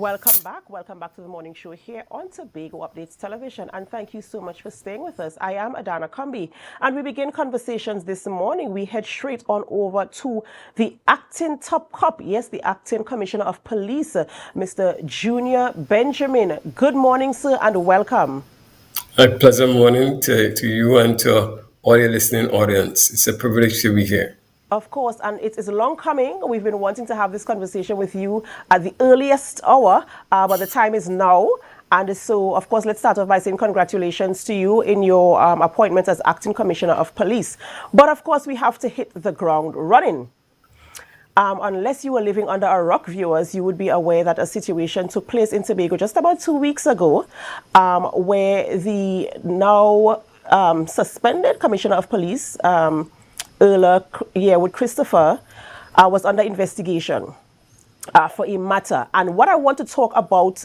Welcome back to the morning show here on Tobago Updates Television, and thank you so much for staying with us. I am Adanna Combie, and we begin conversations this morning. We head straight on over to the acting top cop, yes, the acting commissioner of police, Mr. Junior Benjamin. Good morning, sir, and welcome. A pleasant morning to you and to all your listening audience. It's a privilege to be here. Of course, and it is long coming. We've been wanting to have this conversation with you at the earliest hour, but the time is now. And so, of course, let's start off by saying congratulations to you in your appointment as Acting Commissioner of Police. But of course, we have to hit the ground running. Unless you were living under a rock, viewers, you would be aware that a situation took place in Tobago just about 2 weeks ago, where the now suspended Commissioner of Police, earlier with Christopher, was under investigation for a matter. And what I want to talk about,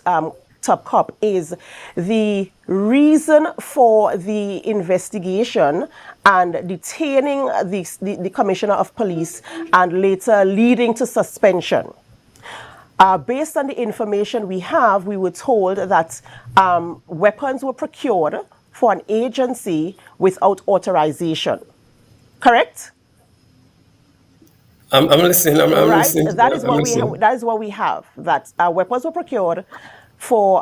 Top Cop, is the reason for the investigation and detaining the Commissioner of Police and later leading to suspension. Based on the information we have, we were told that weapons were procured for an agency without authorization. Correct? I'm listening. I'm Right. listening. That is I'm what listening. that is what we have. That weapons were procured for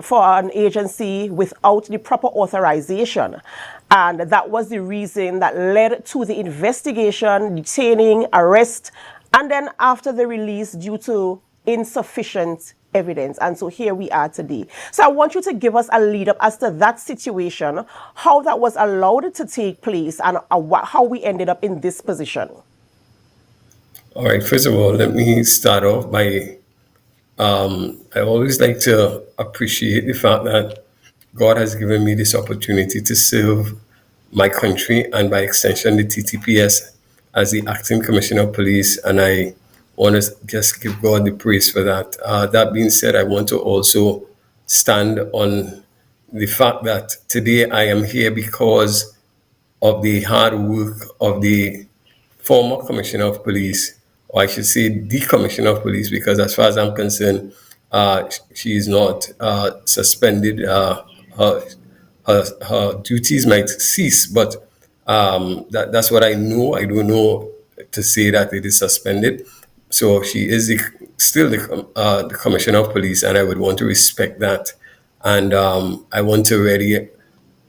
for an agency without the proper authorization, and that was the reason that led to the investigation, detaining, arrest, and then after the release due to insufficient evidence. And so here we are today. So I want you to give us a lead up as to that situation, how that was allowed to take place, and how we ended up in this position. All right. First of all, let me start off by I always like to appreciate the fact that God has given me this opportunity to serve my country and by extension the TTPS as the acting commissioner of police, and I want to just give God the praise for that. That being said, I want to also stand on the fact that today I am here because of the hard work of the former commissioner of police, or I should say the commissioner of police, because as far as I'm concerned, she is not suspended. Her duties might cease, but that's what I know. I don't know to say that it is suspended. So she is still the commissioner of police, and I would want to respect that. And I want to really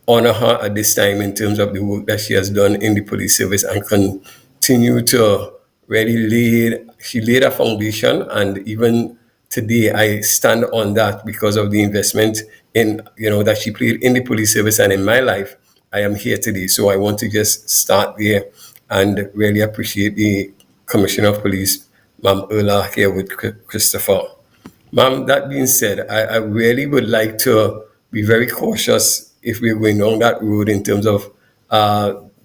honor her at this time in terms of the work that she has done in the police service and continue to really she laid a foundation, and even today I stand on that because of the investment in that she played in the police service and in my life. I am here today, so I want to just start there and really appreciate the Commissioner of Police, Ma'am Erla, here with Christopher. Ma'am, that being said, I really would like to be very cautious if we're going down that road in terms of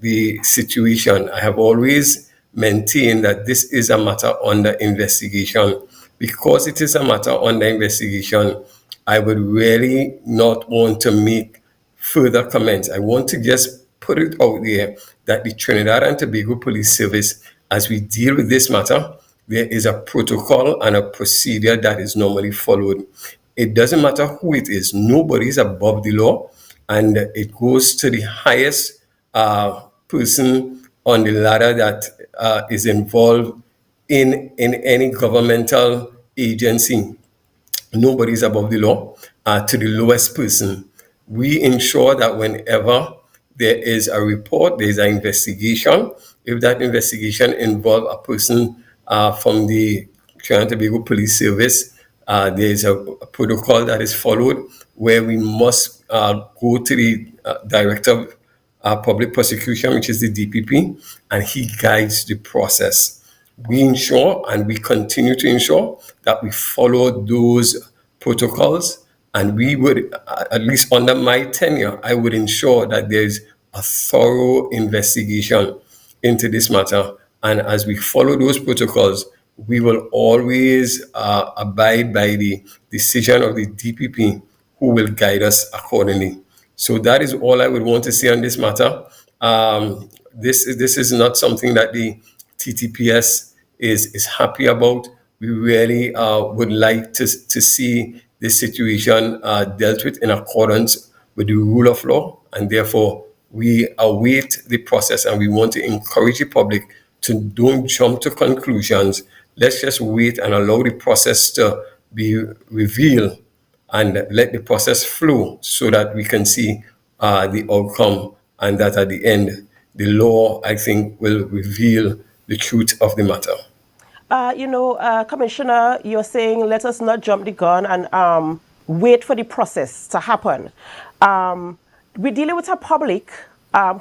the situation. I have always maintained that this is a matter under investigation. Because it is a matter under investigation, I would really not want to make further comments. I want to just put it out there that the Trinidad and Tobago Police Service, as we deal with this matter, there is a protocol and a procedure that is normally followed. It doesn't matter who it is. Nobody is above the law, and it goes to the highest person on the ladder that is involved in any governmental agency. Nobody is above the law, to the lowest person. We ensure that whenever there is a report, there is an investigation. If that investigation involves a person from the Trinidad and Tobago Police Service, there is a protocol that is followed where we must go to the Director of Public Prosecution, which is the DPP, and he guides the process. We ensure and we continue to ensure that we follow those protocols, and we would, at least under my tenure, I would ensure that there's a thorough investigation into this matter. And as we follow those protocols, we will always abide by the decision of the DPP, who will guide us accordingly. So that is all I would want to say on this matter. This is not something that the TTPS is happy about. we really would like to see this situation dealt with in accordance with the rule of law, and therefore we await the process, and we want to encourage the public to don't jump to conclusions. Let's just wait and allow the process to be revealed and let the process flow so that we can see the outcome, and that at the end, the law, I think, will reveal the truth of the matter. Commissioner, you're saying let us not jump the gun and wait for the process to happen. We're dealing with a public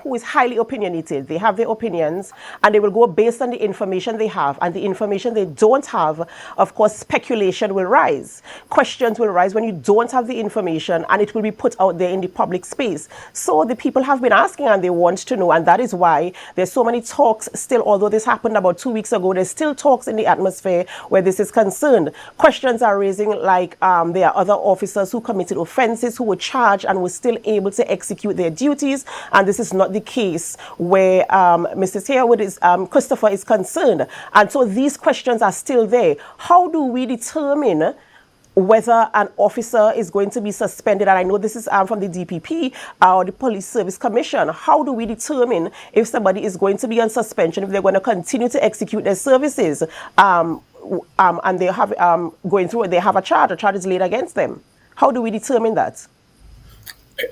who is highly opinionated. They have their opinions, and they will go based on the information they have. And the information they don't have, of course, speculation will rise. Questions will rise when you don't have the information, and it will be put out there in the public space. So the people have been asking, and they want to know, and that is why there's so many talks still. Although this happened about 2 weeks ago, there's still talks in the atmosphere where this is concerned. Questions are raising like there are other officers who committed offenses who were charged and were still able to execute their duties, and this is not the case where Mrs. Harewood is, Christopher is concerned. And so these questions are still there. How do we determine whether an officer is going to be suspended? And I know this is from the DPP or the Police Service Commission. How do we determine if somebody is going to be on suspension, if they're going to continue to execute their services, and they have they have a charge is laid against them? How do we determine that?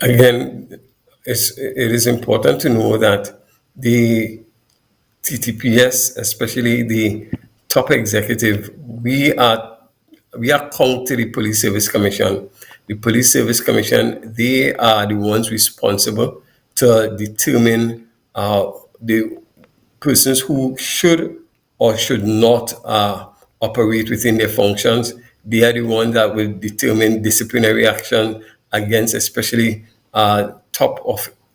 Again, it is important to know that the TTPS, especially the top executive, we are account to the Police Service Commission. The Police Service Commission, they are the ones responsible to determine the persons who should or should not operate within their functions. They are the ones that will determine disciplinary action against especially top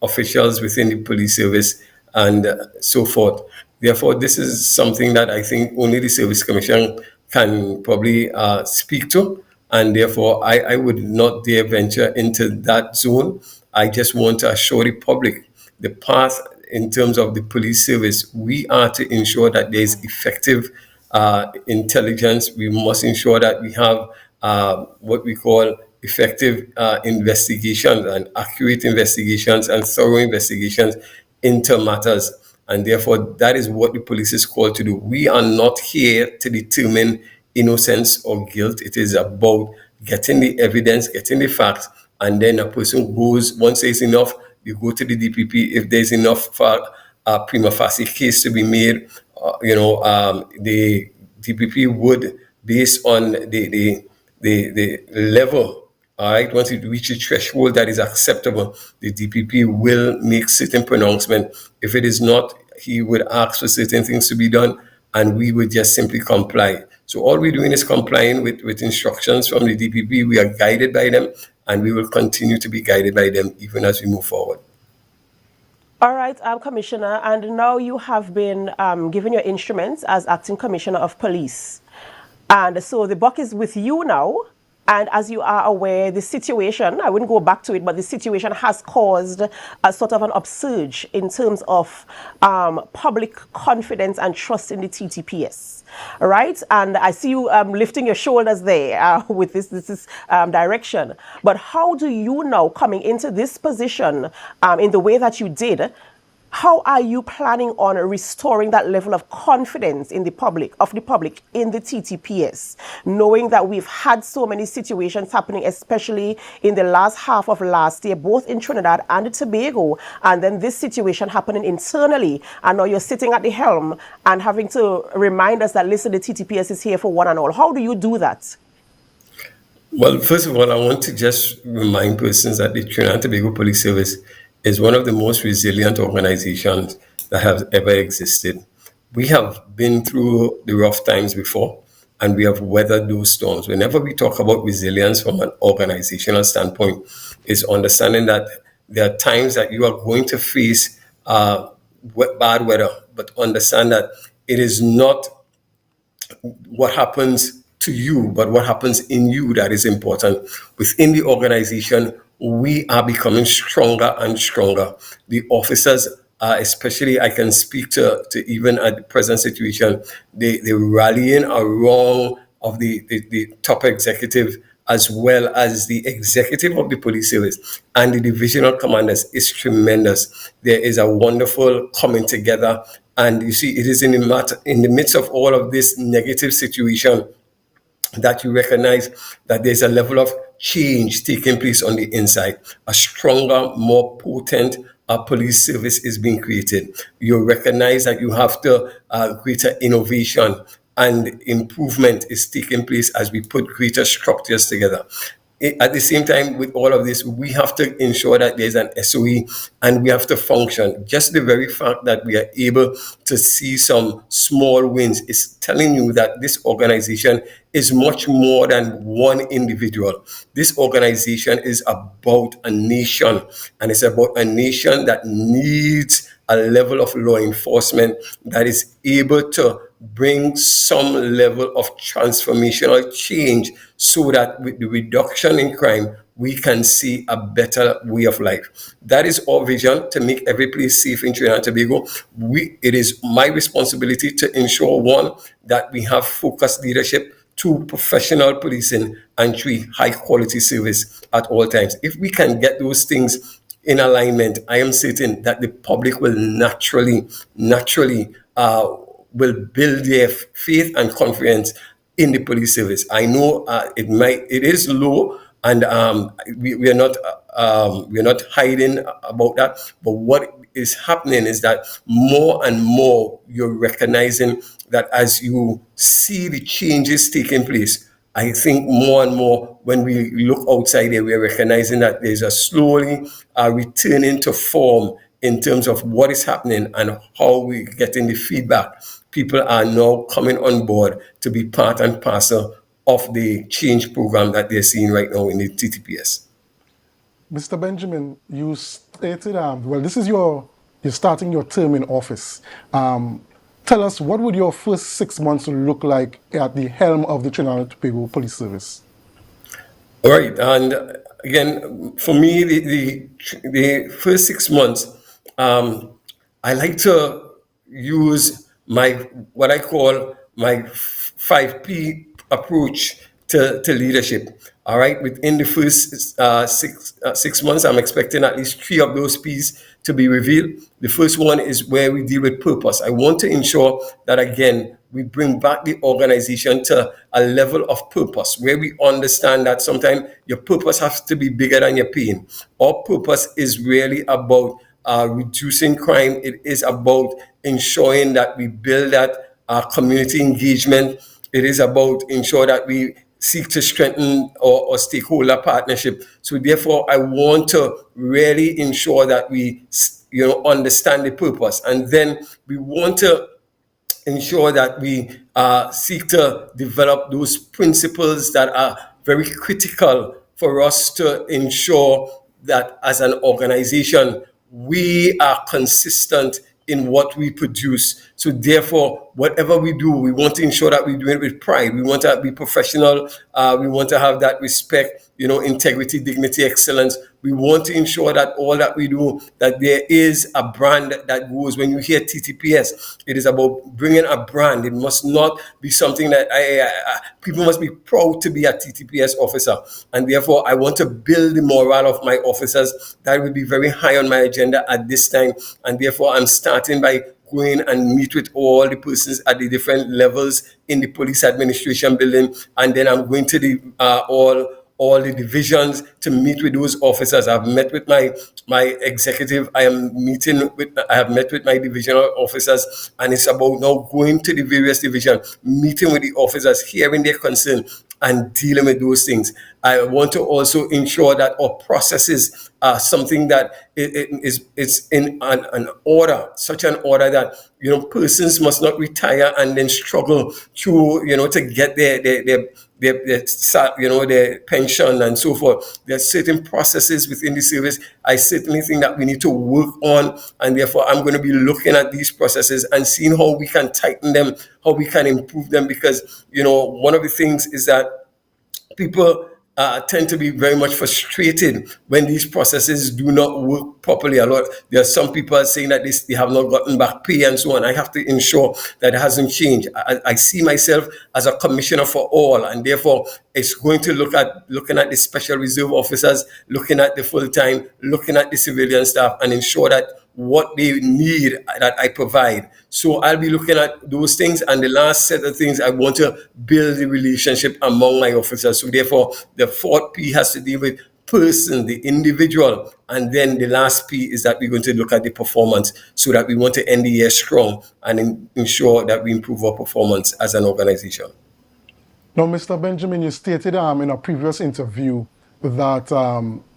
officials within the police service and so forth. Therefore, this is something that I think only the Service Commission can probably speak to, and therefore I would not dare venture into that zone. I just want to assure the public the path in terms of the police service. We are to ensure that there is effective intelligence. We must ensure that we have what we call effective investigations and accurate investigations and thorough investigations into matters. And therefore, that is what the police is called to do. We are not here to determine innocence or guilt. It is about getting the evidence, getting the facts, and then a person goes, once there's enough, you go to the DPP. If there's enough for a prima facie case to be made, the DPP would, based on the level, all right, once it reaches a threshold that is acceptable, the DPP will make certain pronouncement. If it is not, he would ask for certain things to be done, and we would just simply comply. So all we're doing is complying with instructions from the DPP. We are guided by them, and we will continue to be guided by them even as we move forward. All right, Commissioner, and now you have been given your instruments as Acting Commissioner of Police. And so the buck is with you now. And as you are aware, the situation, I wouldn't go back to it, but the situation has caused a sort of an upsurge in terms of public confidence and trust in the TTPS. All right? And I see you lifting your shoulders there with this direction. But how do you now, coming into this position in the way that you did, how are you planning on restoring that level of confidence in the public in the TTPS, knowing that we've had so many situations happening, especially in the last half of last year, both in Trinidad and Tobago, and then this situation happening internally, and now you're sitting at the helm and having to remind us that, listen, the TTPS is here for one and all. How do you do that? Well, first of all, I want to just remind persons that the Trinidad and Tobago Police Service is one of the most resilient organizations that have ever existed. We have been through the rough times before, and we have weathered those storms. Whenever we talk about resilience from an organizational standpoint, is understanding that there are times that you are going to face bad weather, but understand that it is not what happens to you, but what happens in you that is important. Within the organization, we are becoming stronger and stronger. The officers especially I can speak to even at the present situation, the rallying around of the top executive as well as the executive of the police service and the divisional commanders is tremendous. There is a wonderful coming together. And you see, it is in the midst of all of this negative situation that you recognize that there's a level of change taking place on the inside. A stronger, more potent police service is being created. You recognize that you have to greater innovation and improvement is taking place as we put greater structures together. At the same time, with all of this, we have to ensure that there's an SOE and we have to function. Just the very fact that we are able to see some small wins is telling you that this organization is much more than one individual. This organization is about a nation, and it's about a nation that needs a level of law enforcement that is able to bring some level of transformational change so that with the reduction in crime, we can see a better way of life. That is our vision, to make every place safe in Trinidad and Tobago. It is my responsibility to ensure, one, that we have focused leadership, two, professional policing, and three, high quality service at all times. If we can get those things in alignment, I am certain that the public will naturally will build their faith and confidence in the police service. I know it is low, and we are not hiding about that. But what is happening is that more and more you're recognizing that as you see the changes taking place. I think more and more when we look outside there, we are recognizing that there's a slowly returning to form in terms of what is happening and how we're getting the feedback. People are now coming on board to be part and parcel of the change program that they're seeing right now in the TTPS. Mr. Benjamin, you stated, you're starting your term in office. Tell us, what would your first 6 months look like at the helm of the Trinidad and Tobago Police Service? All right, and again, for me, the first 6 months, I like to use what I call my 5P approach to leadership. All right, within the first 6 months, I'm expecting at least 3 of those P's to be revealed. The first one is where we deal with purpose. I want to ensure that, again, we bring back the organization to a level of purpose where we understand that sometimes your purpose has to be bigger than your pain. Our purpose is really about reducing crime. It is about ensuring that we build that community engagement. It is about ensuring that we seek to strengthen our stakeholder partnership. So therefore, I want to really ensure that we understand the purpose. And then we want to ensure that we seek to develop those principles that are very critical for us to ensure that as an organization, we are consistent in what we produce. So therefore, whatever we do, we want to ensure that we do it with pride. We want to be professional. We want to have that respect, integrity, dignity, excellence. We want to ensure that all that we do, that there is a brand that goes. When you hear TTPS, it is about bringing a brand. It must not be something that people must be proud to be a TTPS officer. And therefore, I want to build the morale of my officers. That will be very high on my agenda at this time. And therefore, I'm starting by going and meet with all the persons at the different levels in the police administration building. And then I'm going to the all the divisions to meet with those officers. I've met with my executive. I have met with my divisional officers, and it's about now going to the various divisions, meeting with the officers, hearing their concern, and dealing with those things. I want to also ensure that our processes are something that it's in an order, such an order that persons must not retire and then struggle to get their pension and so forth. There are certain processes within the service I certainly think that we need to work on, and therefore I'm going to be looking at these processes and seeing how we can tighten them, how we can improve them, because one of the things is that people tend to be very much frustrated when these processes do not work properly. A lot. There are some people saying that they have not gotten back pay and so on. I have to ensure that it hasn't changed. I see myself as a commissioner for all, and therefore it's going to looking at the special reserve officers, looking at the full time, looking at the civilian staff, and ensure that what they need that I provide. So I'll be looking at those things, and the last set of things I want to build the relationship among my officers. So therefore, the fourth P has to deal with person, the individual, and then the last P is that we're going to look at the performance, so that we want to end the year strong and ensure that we improve our performance as an organization. Now, Mr. Benjamin, you stated in a previous interview that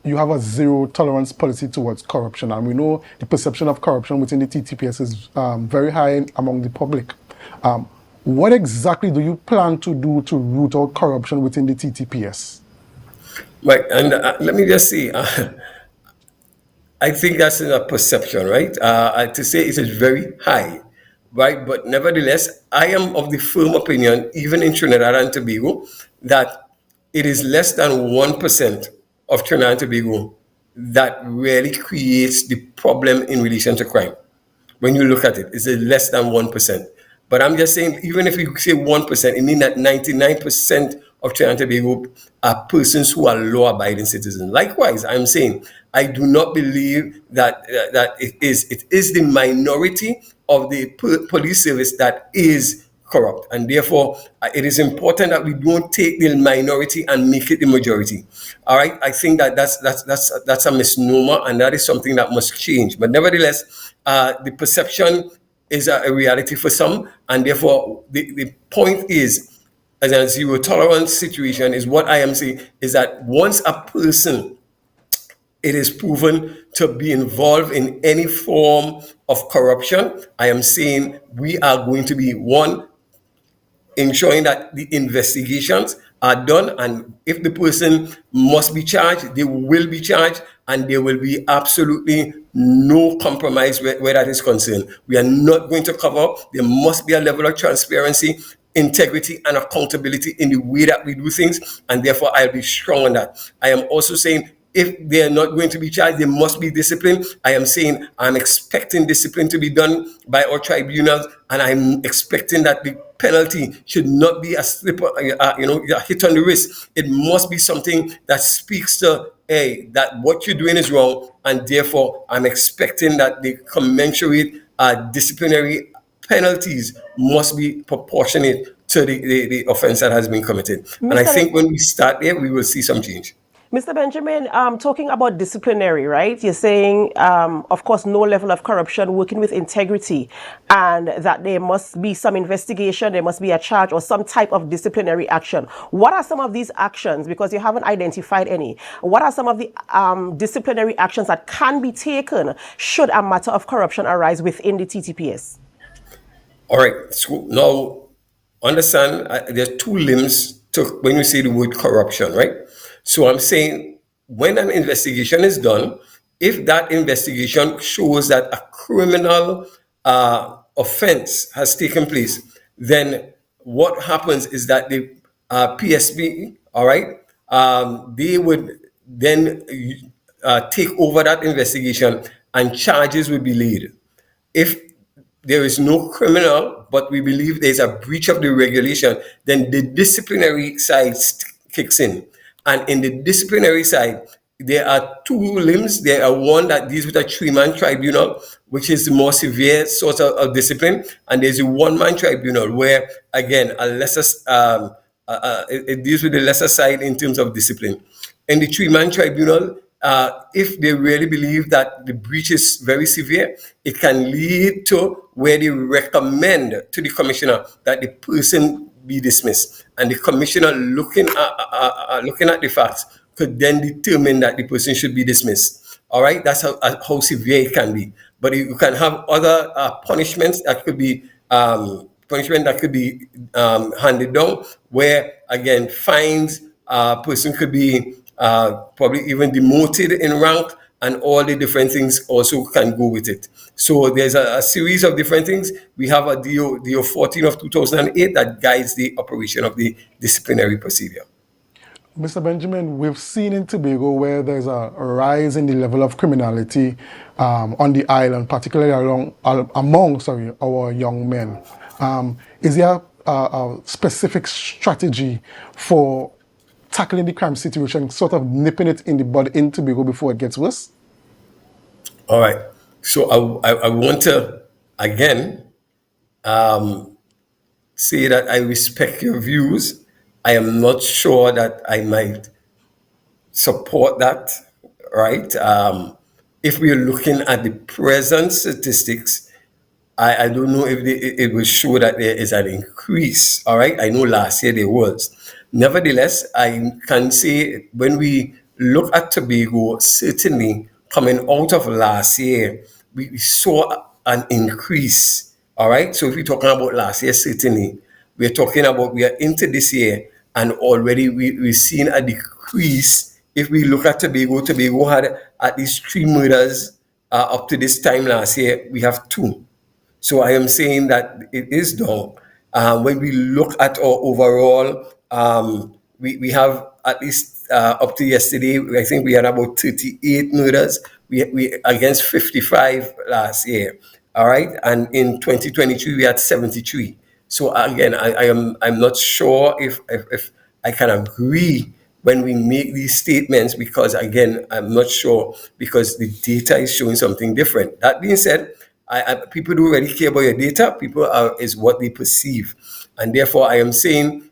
you have a zero tolerance policy towards corruption, and we know the perception of corruption within the TTPS is very high among the public. What exactly do you plan to do to root out corruption within the TTPS? Right, and let me just say, I think that's a perception, right? To say it is very high, right? But nevertheless, I am of the firm opinion, even in Trinidad and Tobago, that it is less than 1% of Trinidad and Tobago that really creates the problem in relation to crime. When you look at it, it's less than 1%. But I'm just saying, even if you say 1%, it means that 99% of Trinidad and Tobago are persons who are law-abiding citizens. Likewise, I'm saying I do not believe that it is the minority of the police service that is corrupt, and therefore it is important that we don't take the minority and make it the majority. All right, I think that's a misnomer, and that is something that must change. But nevertheless, the perception is a reality for some, and therefore the point is, as a zero tolerance situation, is what I am saying is that once a person it is proven to be involved in any form of corruption, I am saying we are going to be one, ensuring that the investigations are done, and if the person must be charged, they will be charged, and there will be absolutely no compromise where that is concerned. We are not going to cover up. There must be a level of transparency, integrity, and accountability in the way that we do things, and therefore I'll be strong on that. I am also saying if they are not going to be charged, there must be discipline. I am saying I'm expecting discipline to be done by our tribunals, and I'm expecting that the penalty should not be a slip, a hit on the wrist. It must be something that speaks to, hey, that what you're doing is wrong, and therefore I'm expecting that the commensurate disciplinary penalties must be proportionate to the offense that has been committed. And I think when we start there, we will see some change. Mr. Benjamin, talking about disciplinary, right? You're saying, of course, no level of corruption, working with integrity, and that there must be some investigation, there must be a charge or some type of disciplinary action. What are some of these actions? Because you haven't identified any. What are some of the disciplinary actions that can be taken should a matter of corruption arise within the TTPS? All right. So now, understand, there are two limbs to when we say the word corruption, right? So I'm saying when an investigation is done, if that investigation shows that a criminal offense has taken place, then what happens is that the PSB, all right, they would then take over that investigation, and charges will be laid. If there is no criminal, but we believe there's a breach of the regulation, then the disciplinary side kicks in. And in the disciplinary side, there are two limbs. There are one that deals with a three-man tribunal, which is the more severe sort of discipline. And there's a one-man tribunal where, again, it deals with the lesser side in terms of discipline. In the three-man tribunal, if they really believe that the breach is very severe, it can lead to where they recommend to the commissioner that the person be dismissed, and the commissioner looking at the facts could then determine that the person should be dismissed. All right, that's how severe it can be. But you can have other punishments that could be handed down, where again fines, person could be probably even demoted in rank, and all the different things also can go with it. So there's a series of different things. We have a DO 14 of 2008 that guides the operation of the disciplinary procedure. Mr. Benjamin, we've seen in Tobago where there's a rise in the level of criminality on the island, particularly among our young men. Is there a specific strategy for tackling the crime situation, sort of nipping it in the bud in Tobago before it gets worse? All right. So I want to, again, say that I respect your views. I am not sure that I might support that, right? If we're looking at the present statistics, I don't know if it will show that there is an increase. All right, I know last year there was. Nevertheless, I can say when we look at Tobago, certainly coming out of last year, we saw an increase. All right, so if we're talking about last year, certainly we're talking about we are into this year and already we've seen a decrease. If we look at Tobago, Tobago had at least 3 murders up to this time last year. We have 2. So I am saying that it is down. When we look at our overall, we have at least up to yesterday, I think we had about 38 murders. We against 55 last year. All right, and in 2023 we had 73. So again, I'm not sure if I can agree when we make these statements, because again, I'm not sure, because the data is showing something different. That being said, people don't really care about your data. People is what they perceive, and therefore I am saying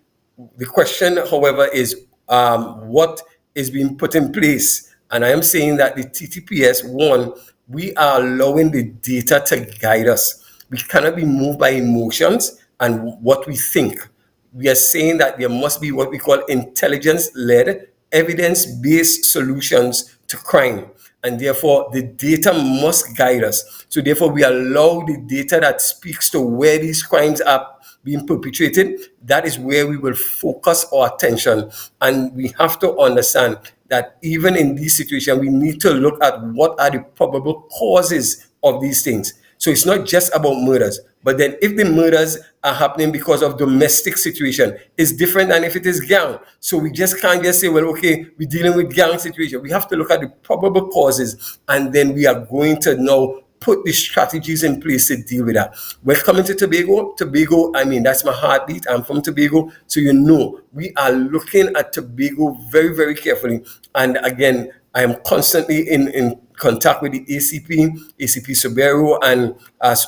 the question, however, is what is being put in place, and I am saying that the TTPS, one, we are allowing the data to guide us. We cannot be moved by emotions and what we think. We are saying that there must be what we call intelligence-led, evidence-based solutions to crime. And therefore, the data must guide us. So therefore, we allow the data that speaks to where these crimes are being perpetrated. That is where we will focus our attention. And we have to understand that even in this situation, we need to look at what are the probable causes of these things. So it's not just about murders, but then if the murders are happening because of domestic situation, it's different than if it is gang. So we just can't just say, well, okay, we're dealing with gang situation. We have to look at the probable causes, and then we are going to now put the strategies in place to deal with that. We're coming to Tobago. Tobago, I mean, that's my heartbeat. I'm from Tobago. So you know, we are looking at Tobago very, very carefully. And again, I am constantly in contact with the ACP Tobago, and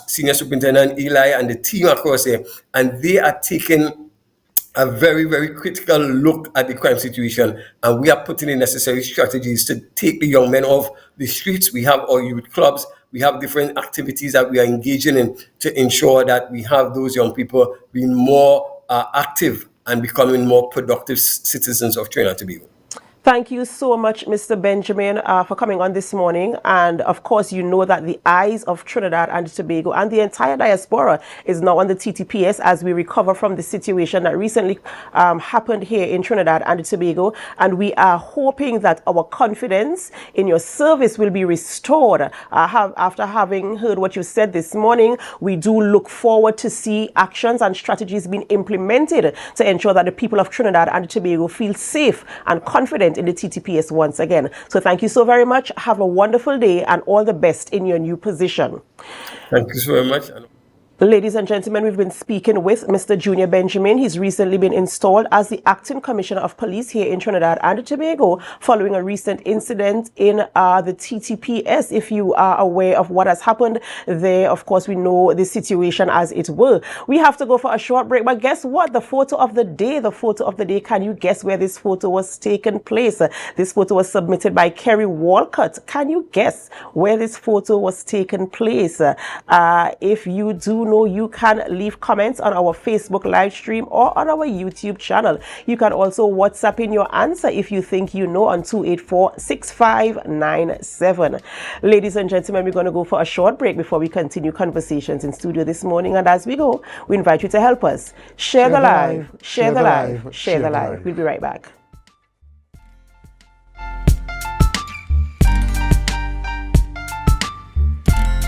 Senior Superintendent Eli and the team across there, and they are taking a very, very critical look at the crime situation, and we are putting in necessary strategies to take the young men off the streets. We have our youth clubs, we have different activities that we are engaging in to ensure that we have those young people being more active and becoming more productive citizens of Trinidad and Tobago. Thank you so much, Mr. Benjamin, for coming on this morning. And of course, you know that the eyes of Trinidad and Tobago and the entire diaspora is now on the TTPS as we recover from the situation that recently happened here in Trinidad and Tobago. And we are hoping that our confidence in your service will be restored. After having heard what you said this morning, we do look forward to see actions and strategies being implemented to ensure that the people of Trinidad and Tobago feel safe and confident in the TTPS once again. So thank you so very much. Have a wonderful day and all the best in your new position. Thank you so very much. Ladies and gentlemen, we've been speaking with Mr. Junior Benjamin. He's recently been installed as the Acting Commissioner of Police here in Trinidad and Tobago following a recent incident in the TTPS. If you are aware of what has happened there, of course, we know the situation as it were. We have to go for a short break, but guess what? The photo of the day, can you guess where this photo was taken place? This photo was submitted by Kerry Walcott. Can you guess where this photo was taken place? If you do know, you can leave comments on our Facebook live stream or on our YouTube channel. You can also WhatsApp in your answer if you think you know on 284-6597. Ladies and gentlemen, we're going to go for a short break before we continue conversations in studio this morning. And as we go, we invite you to help us. Share the live, share the live, share the live. We'll be right back.